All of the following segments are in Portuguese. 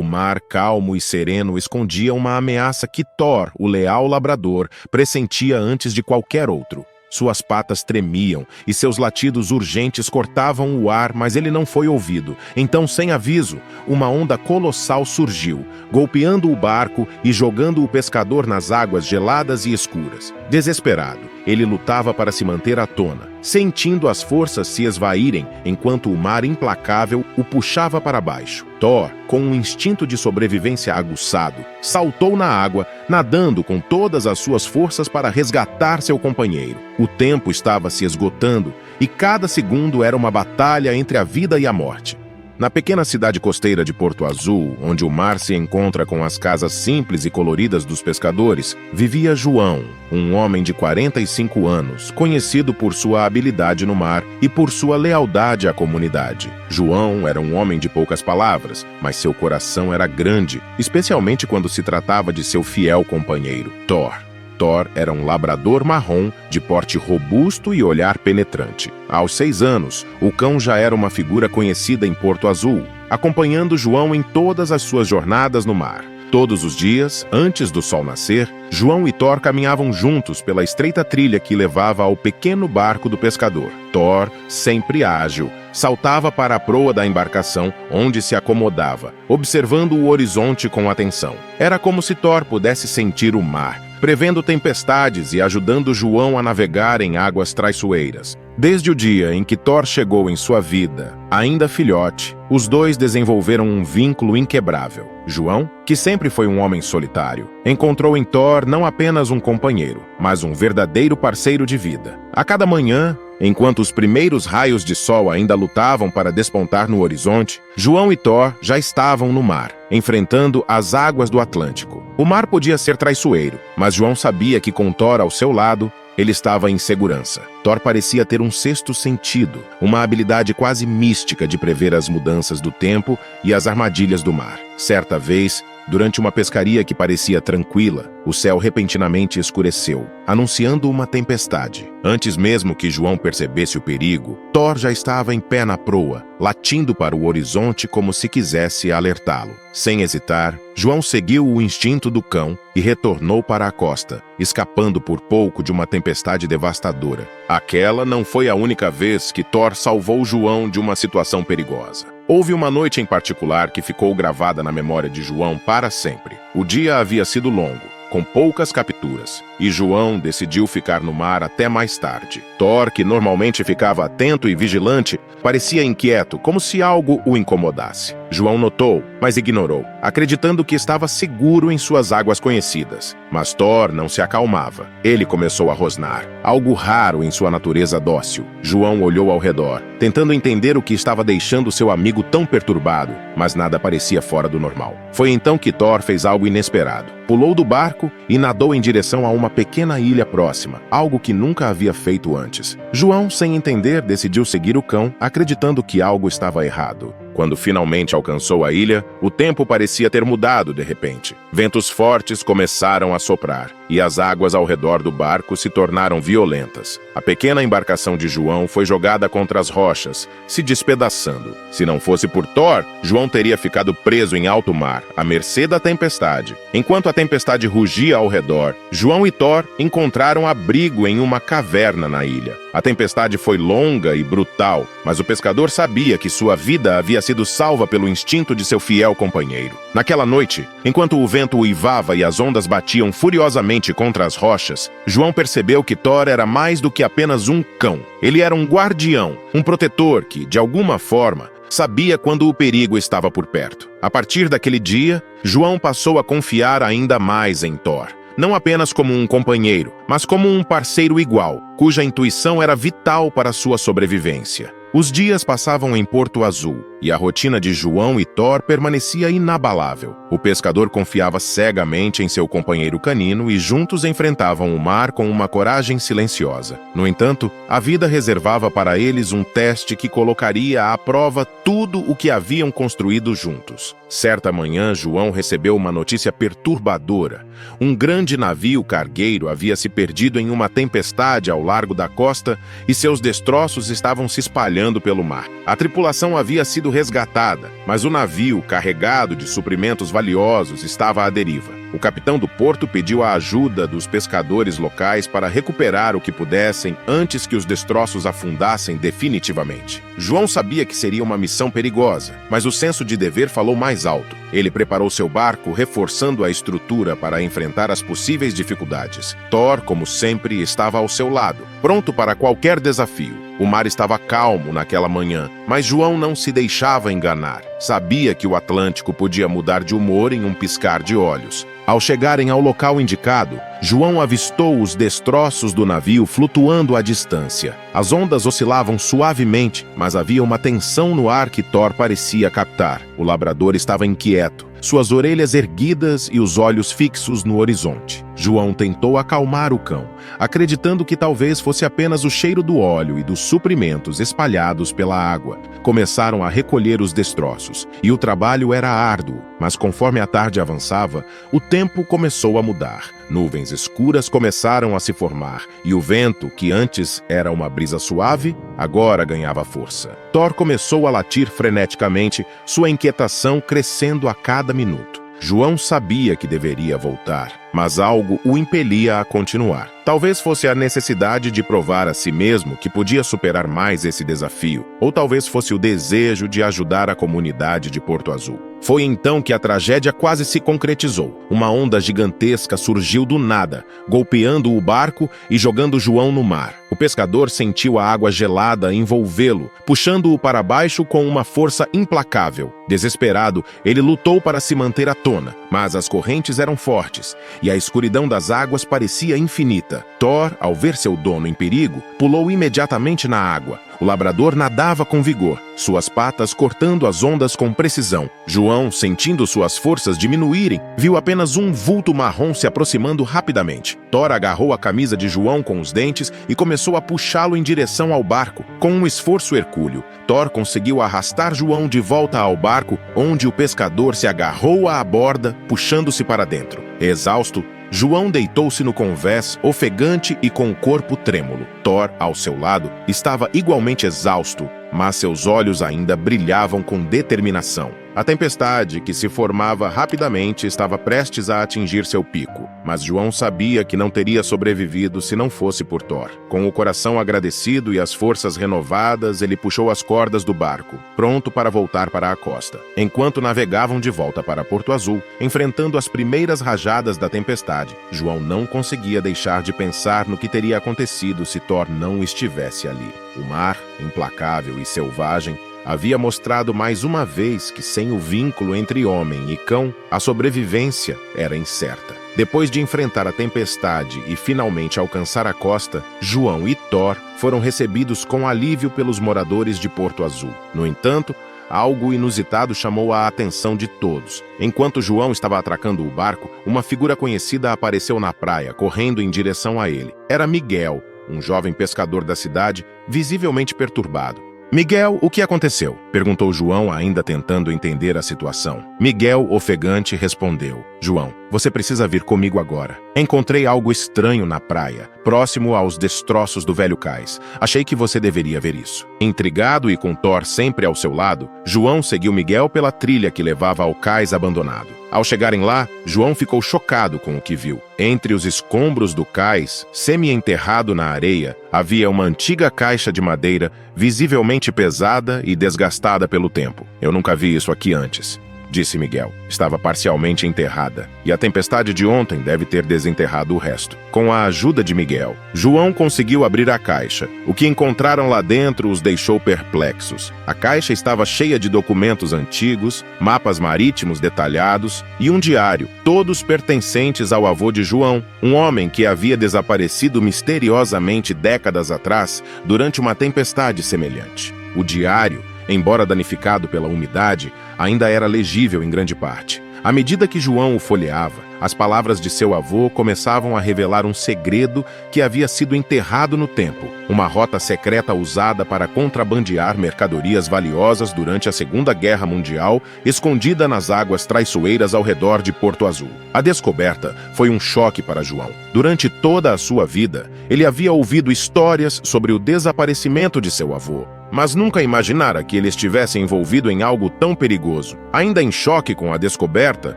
O mar calmo e sereno escondia uma ameaça que Thor, o leal labrador, pressentia antes de qualquer outro. Suas patas tremiam e seus latidos urgentes cortavam o ar, mas ele não foi ouvido. Então, sem aviso, uma onda colossal surgiu, golpeando o barco e jogando o pescador nas águas geladas e escuras. Desesperado, ele lutava para se manter à tona, sentindo as forças se esvaírem enquanto o mar implacável o puxava para baixo. Thor, com um instinto de sobrevivência aguçado, saltou na água, nadando com todas as suas forças para resgatar seu companheiro. O tempo estava se esgotando e cada segundo era uma batalha entre a vida e a morte. Na pequena cidade costeira de Porto Azul, onde o mar se encontra com as casas simples e coloridas dos pescadores, vivia João, um homem de 45 anos, conhecido por sua habilidade no mar e por sua lealdade à comunidade. João era um homem de poucas palavras, mas seu coração era grande, especialmente quando se tratava de seu fiel companheiro, Thor. Thor era um labrador marrom, de porte robusto e olhar penetrante. Aos 6 anos, o cão já era uma figura conhecida em Porto Azul, acompanhando João em todas as suas jornadas no mar. Todos os dias, antes do sol nascer, João e Thor caminhavam juntos pela estreita trilha que levava ao pequeno barco do pescador. Thor, sempre ágil, saltava para a proa da embarcação, onde se acomodava, observando o horizonte com atenção. Era como se Thor pudesse sentir o mar, prevendo tempestades e ajudando João a navegar em águas traiçoeiras. Desde o dia em que Thor chegou em sua vida, ainda filhote, os dois desenvolveram um vínculo inquebrável. João, que sempre foi um homem solitário, encontrou em Thor não apenas um companheiro, mas um verdadeiro parceiro de vida. A cada manhã, enquanto os primeiros raios de sol ainda lutavam para despontar no horizonte, João e Thor já estavam no mar, enfrentando as águas do Atlântico. O mar podia ser traiçoeiro, mas João sabia que com Thor ao seu lado, ele estava em segurança. Thor parecia ter um sexto sentido, uma habilidade quase mística de prever as mudanças do tempo e as armadilhas do mar. Certa vez, durante uma pescaria que parecia tranquila, o céu repentinamente escureceu, anunciando uma tempestade. Antes mesmo que João percebesse o perigo, Thor já estava em pé na proa, latindo para o horizonte como se quisesse alertá-lo. Sem hesitar, João seguiu o instinto do cão e retornou para a costa, escapando por pouco de uma tempestade devastadora. Aquela não foi a única vez que Thor salvou João de uma situação perigosa. Houve uma noite em particular que ficou gravada na memória de João para sempre. O dia havia sido longo, com poucas capturas, e João decidiu ficar no mar até mais tarde. Thor, que normalmente ficava atento e vigilante, parecia inquieto, como se algo o incomodasse. João notou, mas ignorou, acreditando que estava seguro em suas águas conhecidas. Mas Thor não se acalmava. Ele começou a rosnar, algo raro em sua natureza dócil. João olhou ao redor, tentando entender o que estava deixando seu amigo tão perturbado, mas nada parecia fora do normal. Foi então que Thor fez algo inesperado. Pulou do barco e nadou em direção a uma pequena ilha próxima, algo que nunca havia feito antes. João, sem entender, decidiu seguir o cão, acreditando que algo estava errado. Quando finalmente alcançou a ilha, o tempo parecia ter mudado de repente. Ventos fortes começaram a soprar, e as águas ao redor do barco se tornaram violentas. A pequena embarcação de João foi jogada contra as rochas, se despedaçando. Se não fosse por Thor, João teria ficado preso em alto mar, à mercê da tempestade. Enquanto a tempestade rugia ao redor, João e Thor encontraram abrigo em uma caverna na ilha. A tempestade foi longa e brutal, mas o pescador sabia que sua vida havia sido salva pelo instinto de seu fiel companheiro. Naquela noite, enquanto o vento uivava e as ondas batiam furiosamente contra as rochas, João percebeu que Thor era mais do que apenas um cão. Ele era um guardião, um protetor que, de alguma forma, sabia quando o perigo estava por perto. A partir daquele dia, João passou a confiar ainda mais em Thor. Não apenas como um companheiro, mas como um parceiro igual, cuja intuição era vital para sua sobrevivência. Os dias passavam em Porto Azul, e a rotina de João e Thor permanecia inabalável. O pescador confiava cegamente em seu companheiro canino e juntos enfrentavam o mar com uma coragem silenciosa. No entanto, a vida reservava para eles um teste que colocaria à prova tudo o que haviam construído juntos. Certa manhã, João recebeu uma notícia perturbadora. Um grande navio cargueiro havia se perdido em uma tempestade ao largo da costa e seus destroços estavam se espalhando pelo mar. A tripulação havia sido sido resgatada, mas o navio, carregado de suprimentos valiosos, estava à deriva. O capitão do porto pediu a ajuda dos pescadores locais para recuperar o que pudessem antes que os destroços afundassem definitivamente. João sabia que seria uma missão perigosa, mas o senso de dever falou mais alto. Ele preparou seu barco, reforçando a estrutura para enfrentar as possíveis dificuldades. Thor, como sempre, estava ao seu lado, pronto para qualquer desafio. O mar estava calmo naquela manhã, mas João não se deixava enganar. Sabia que o Atlântico podia mudar de humor em um piscar de olhos. Ao chegarem ao local indicado, João avistou os destroços do navio flutuando à distância. As ondas oscilavam suavemente, mas havia uma tensão no ar que Thor parecia captar. O labrador estava inquieto, suas orelhas erguidas e os olhos fixos no horizonte. João tentou acalmar o cão, acreditando que talvez fosse apenas o cheiro do óleo e dos suprimentos espalhados pela água. Começaram a recolher os destroços, e o trabalho era árduo, mas conforme a tarde avançava, o tempo começou a mudar. Nuvens escuras começaram a se formar, e o vento, que antes era uma brisa suave, agora ganhava força. Thor começou a latir freneticamente, sua inquietação crescendo a cada minuto. João sabia que deveria voltar, mas algo o impelia a continuar. Talvez fosse a necessidade de provar a si mesmo que podia superar mais esse desafio, ou talvez fosse o desejo de ajudar a comunidade de Porto Azul. Foi então que a tragédia quase se concretizou. Uma onda gigantesca surgiu do nada, golpeando o barco e jogando João no mar. O pescador sentiu a água gelada envolvê-lo, puxando-o para baixo com uma força implacável. Desesperado, ele lutou para se manter à tona, mas as correntes eram fortes e a escuridão das águas parecia infinita. Thor, ao ver seu dono em perigo, pulou imediatamente na água. O labrador nadava com vigor, suas patas cortando as ondas com precisão. João, sentindo suas forças diminuírem, viu apenas um vulto marrom se aproximando rapidamente. Thor agarrou a camisa de João com os dentes e começou a puxá-lo em direção ao barco. Com um esforço hercúleo, Thor conseguiu arrastar João de volta ao barco, onde o pescador se agarrou à borda, puxando-se para dentro. Exausto, João deitou-se no convés, ofegante e com o corpo trêmulo. Thor, ao seu lado, estava igualmente exausto, mas seus olhos ainda brilhavam com determinação. A tempestade, que se formava rapidamente, estava prestes a atingir seu pico, mas João sabia que não teria sobrevivido se não fosse por Thor. Com o coração agradecido e as forças renovadas, ele puxou as cordas do barco, pronto para voltar para a costa. Enquanto navegavam de volta para Porto Azul, enfrentando as primeiras rajadas da tempestade, João não conseguia deixar de pensar no que teria acontecido se Thor não estivesse ali. O mar, implacável e selvagem, havia mostrado mais uma vez que sem o vínculo entre homem e cão, a sobrevivência era incerta. Depois de enfrentar a tempestade e finalmente alcançar a costa, João e Thor foram recebidos com alívio pelos moradores de Porto Azul. No entanto, algo inusitado chamou a atenção de todos. Enquanto João estava atracando o barco, uma figura conhecida apareceu na praia, correndo em direção a ele. Era Miguel, um jovem pescador da cidade, visivelmente perturbado. Miguel, o que aconteceu? Perguntou João, ainda tentando entender a situação. Miguel, ofegante, respondeu. João, você precisa vir comigo agora. Encontrei algo estranho na praia, próximo aos destroços do velho cais. Achei que você deveria ver isso. Intrigado e com Thor sempre ao seu lado, João seguiu Miguel pela trilha que levava ao cais abandonado. Ao chegarem lá, João ficou chocado com o que viu. Entre os escombros do cais, semi-enterrado na areia, havia uma antiga caixa de madeira, visivelmente pesada e desgastada pelo tempo. Eu nunca vi isso aqui antes, disse Miguel. Estava parcialmente enterrada, e a tempestade de ontem deve ter desenterrado o resto. Com a ajuda de Miguel, João conseguiu abrir a caixa. O que encontraram lá dentro os deixou perplexos. A caixa estava cheia de documentos antigos, mapas marítimos detalhados e um diário, todos pertencentes ao avô de João, um homem que havia desaparecido misteriosamente décadas atrás durante uma tempestade semelhante. O diário, embora danificado pela umidade, ainda era legível em grande parte. À medida que João o folheava, as palavras de seu avô começavam a revelar um segredo que havia sido enterrado no tempo, uma rota secreta usada para contrabandear mercadorias valiosas durante a Segunda Guerra Mundial, escondida nas águas traiçoeiras ao redor de Porto Azul. A descoberta foi um choque para João. Durante toda a sua vida, ele havia ouvido histórias sobre o desaparecimento de seu avô. mas nunca imaginara que ele estivesse envolvido em algo tão perigoso. Ainda em choque com a descoberta,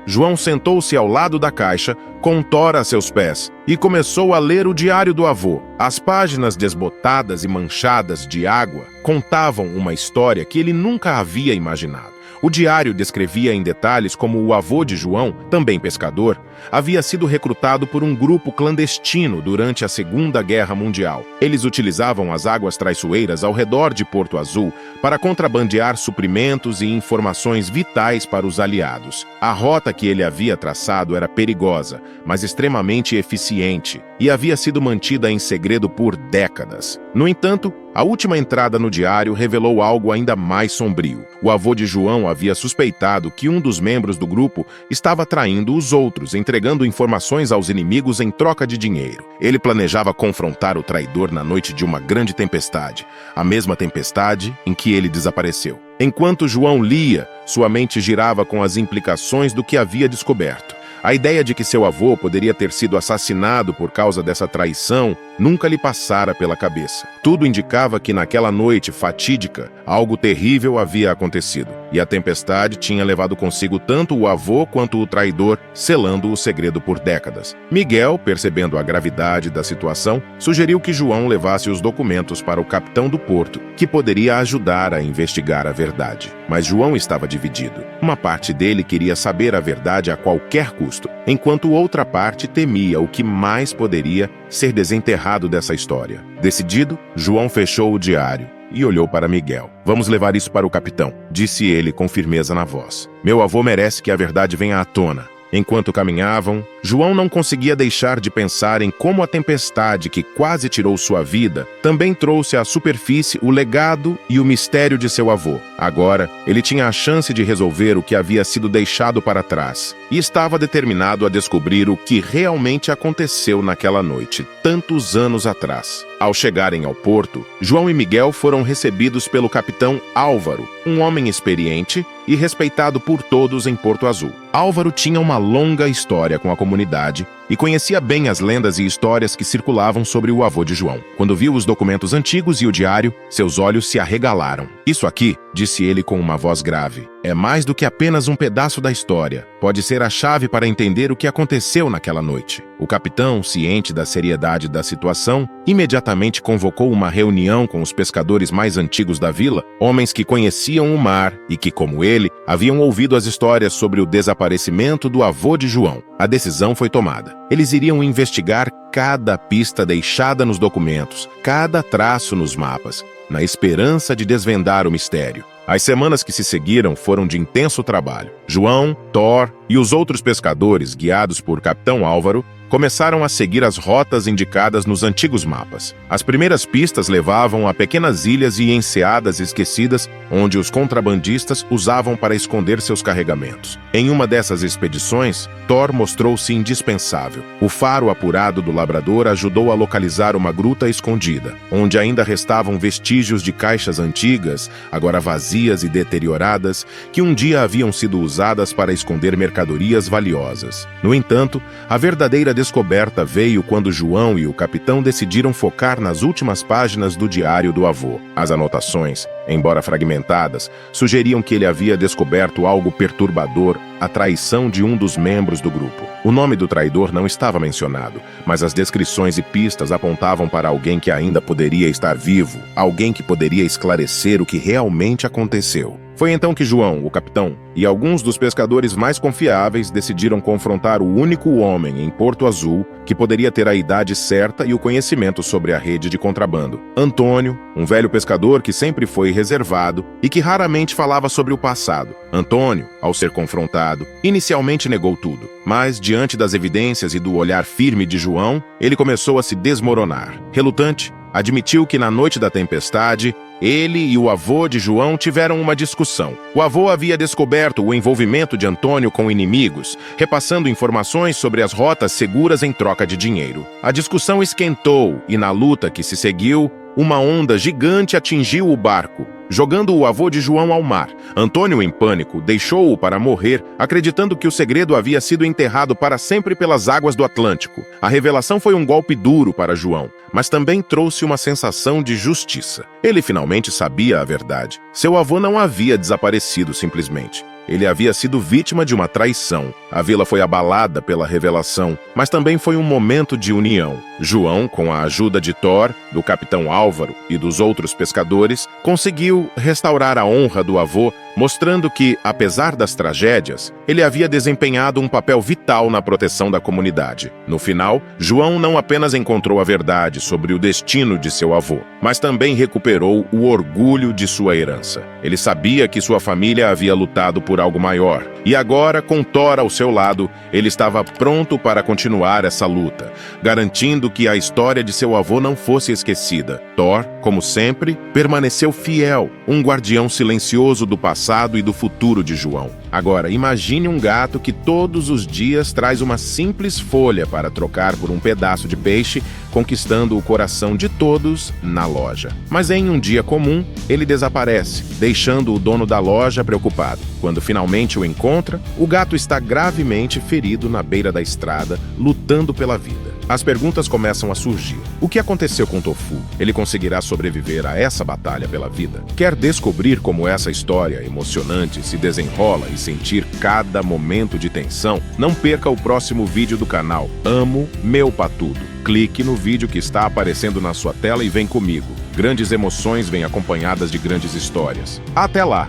João sentou-se ao lado da caixa, com Thor a seus pés, e começou a ler o diário do avô. As páginas desbotadas e manchadas de água contavam uma história que ele nunca havia imaginado. O diário descrevia em detalhes como o avô de João, também pescador, havia sido recrutado por um grupo clandestino durante a Segunda Guerra Mundial. Eles utilizavam as águas traiçoeiras ao redor de Porto Azul para contrabandear suprimentos e informações vitais para os aliados. A rota que ele havia traçado era perigosa, mas extremamente eficiente, e havia sido mantida em segredo por décadas. No entanto, a última entrada no diário revelou algo ainda mais sombrio. O avô de João havia suspeitado que um dos membros do grupo estava traindo os outros, entregando informações aos inimigos em troca de dinheiro. Ele planejava confrontar o traidor na noite de uma grande tempestade, a mesma tempestade em que ele desapareceu. Enquanto João lia, sua mente girava com as implicações do que havia descoberto. A ideia de que seu avô poderia ter sido assassinado por causa dessa traição nunca lhe passara pela cabeça. Tudo indicava que naquela noite fatídica, algo terrível havia acontecido, e a tempestade tinha levado consigo tanto o avô quanto o traidor, selando o segredo por décadas. Miguel, percebendo a gravidade da situação, sugeriu que João levasse os documentos para o capitão do porto, que poderia ajudar a investigar a verdade. Mas João estava dividido. Uma parte dele queria saber a verdade a qualquer custo, enquanto outra parte temia o que mais poderia ser desenterrado dessa história. Decidido, João fechou o diário e olhou para Miguel. "Vamos levar isso para o capitão", disse ele com firmeza na voz. "Meu avô merece que a verdade venha à tona." Enquanto caminhavam, João não conseguia deixar de pensar em como a tempestade que quase tirou sua vida também trouxe à superfície o legado e o mistério de seu avô. Agora, ele tinha a chance de resolver o que havia sido deixado para trás e estava determinado a descobrir o que realmente aconteceu naquela noite, tantos anos atrás. Ao chegarem ao porto, João e Miguel foram recebidos pelo capitão Álvaro, um homem experiente e respeitado por todos em Porto Azul. Álvaro tinha uma longa história com a comunidade e conhecia bem as lendas e histórias que circulavam sobre o avô de João. Quando viu os documentos antigos e o diário, seus olhos se arregalaram. "Isso aqui", disse ele com uma voz grave, "é mais do que apenas um pedaço da história. Pode ser a chave para entender o que aconteceu naquela noite." O capitão, ciente da seriedade da situação, imediatamente convocou uma reunião com os pescadores mais antigos da vila, homens que conheciam o mar e que, como ele, haviam ouvido as histórias sobre o desaparecimento do avô de João. A decisão foi tomada. Eles iriam investigar cada pista deixada nos documentos, cada traço nos mapas, na esperança de desvendar o mistério. As semanas que se seguiram foram de intenso trabalho. João, Thor e os outros pescadores, guiados por Capitão Álvaro, começaram a seguir as rotas indicadas nos antigos mapas. As primeiras pistas levavam a pequenas ilhas e enseadas esquecidas, onde os contrabandistas usavam para esconder seus carregamentos. Em uma dessas expedições, Thor mostrou-se indispensável. O faro apurado do labrador ajudou a localizar uma gruta escondida, onde ainda restavam vestígios de caixas antigas, agora vazias e deterioradas, que um dia haviam sido usadas para esconder mercadorias valiosas. No entanto, a verdadeira descoberta veio quando João e o capitão decidiram focar nas últimas páginas do diário do avô. As anotações, embora fragmentadas, sugeriam que ele havia descoberto algo perturbador, a traição de um dos membros do grupo. O nome do traidor não estava mencionado, mas as descrições e pistas apontavam para alguém que ainda poderia estar vivo, alguém que poderia esclarecer o que realmente aconteceu. Foi então que João, o capitão, e alguns dos pescadores mais confiáveis decidiram confrontar o único homem em Porto Azul que poderia ter a idade certa e o conhecimento sobre a rede de contrabando. Antônio, um velho pescador que sempre foi reservado e que raramente falava sobre o passado. Antônio, ao ser confrontado, inicialmente negou tudo, mas diante das evidências e do olhar firme de João, ele começou a se desmoronar. Relutante, admitiu que na noite da tempestade, ele e o avô de João tiveram uma discussão. O avô havia descoberto o envolvimento de Antônio com inimigos, repassando informações sobre as rotas seguras em troca de dinheiro. A discussão esquentou e, na luta que se seguiu, uma onda gigante atingiu o barco. jogando o avô de João ao mar. Antônio, em pânico, deixou-o para morrer, acreditando que o segredo havia sido enterrado para sempre pelas águas do Atlântico. A revelação foi um golpe duro para João, mas também trouxe uma sensação de justiça. Ele finalmente sabia a verdade. Seu avô não havia desaparecido simplesmente. Ele havia sido vítima de uma traição. A vila foi abalada pela revelação, mas também foi um momento de união. João, com a ajuda de Thor, do capitão Álvaro e dos outros pescadores, conseguiu restaurar a honra do avô, mostrando que, apesar das tragédias, ele havia desempenhado um papel vital na proteção da comunidade. No final, João não apenas encontrou a verdade sobre o destino de seu avô, mas também recuperou o orgulho de sua herança. Ele sabia que sua família havia lutado por algo maior, e agora, com Thor ao seu lado, ele estava pronto para continuar essa luta, garantindo que a história de seu avô não fosse esquecida. Thor, como sempre, permaneceu fiel, um guardião silencioso do passado e do futuro de João. Agora, imagine um gato que todos os dias traz uma simples folha para trocar por um pedaço de peixe, conquistando o coração de todos na loja. Mas em um dia comum, ele desaparece, deixando o dono da loja preocupado. Quando finalmente o encontra, o gato está gravemente ferido na beira da estrada, lutando pela vida. As perguntas começam a surgir. O que aconteceu com Tofu? Ele conseguirá sobreviver a essa batalha pela vida? Quer descobrir como essa história emocionante se desenrola e sentir cada momento de tensão? Não perca o próximo vídeo do canal Amo Meu Patudo. Clique no vídeo que está aparecendo na sua tela e vem comigo. Grandes emoções vêm acompanhadas de grandes histórias. Até lá!